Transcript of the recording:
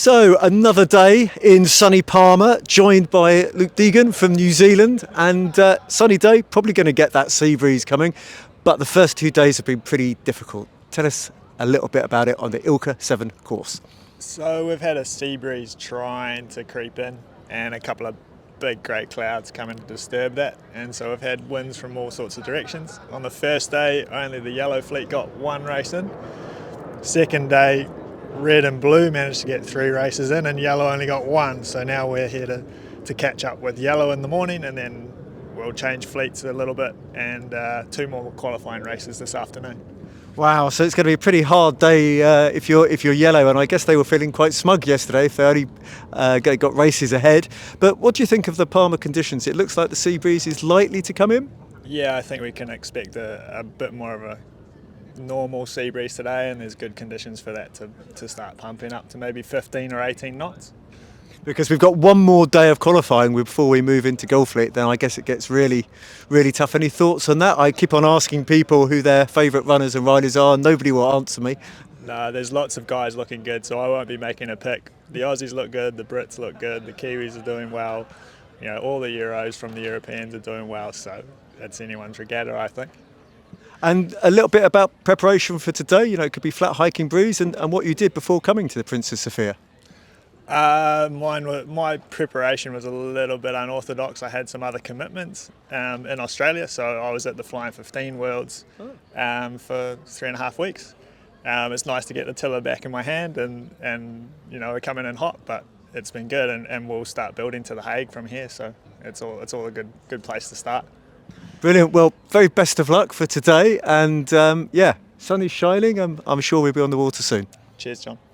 So another day in sunny Palma, joined by Luke Deegan from New Zealand, and sunny day, probably going to get that sea breeze coming, but the first 2 days have been pretty difficult. Tell us a little bit about it on the ILCA 7 course. So we've had a sea breeze trying to creep in and a couple of big grey clouds coming to disturb that, and so we've had winds from all sorts of directions. On the first day, only the yellow fleet got one race in. Second day, red and blue managed to get 3 races in and yellow only got 1, so now we're here to catch up with yellow in the morning, and then we'll change fleets a little bit and 2 more qualifying races this afternoon. Wow, so it's going to be a pretty hard day if you're yellow, and I guess they were feeling quite smug yesterday if they only got races ahead. But what do you think of the Palma conditions? It looks like the sea breeze is likely to come in? Yeah, I think we can expect a bit more of a normal sea breeze today, and there's good conditions for that to start pumping up to maybe 15 or 18 knots. Because we've got one more day of qualifying before we move into Gulfleet, then I guess it gets really, really tough. Any thoughts on that? I keep on asking people who their favourite runners and riders are, and nobody will answer me. No, there's lots of guys looking good, so I won't be making a pick. The Aussies look good, the Brits look good, the Kiwis are doing well. You know, all the Euros from the Europeans are doing well, so it's anyone's regatta, I think. And a little bit about preparation for today. You know, it could be flat hiking breeze and what you did before coming to the Princess Sofia. My preparation was a little bit unorthodox. I had some other commitments in Australia, so I was at the Flying 15 Worlds for 3.5 weeks. It's nice to get the tiller back in my hand, and you know, we're coming in hot, but it's been good, and we'll start building to The Hague from here. So it's all a good place to start. Brilliant. Well, very best of luck for today, and sun is shining. I'm sure we'll be on the water soon. Cheers, John.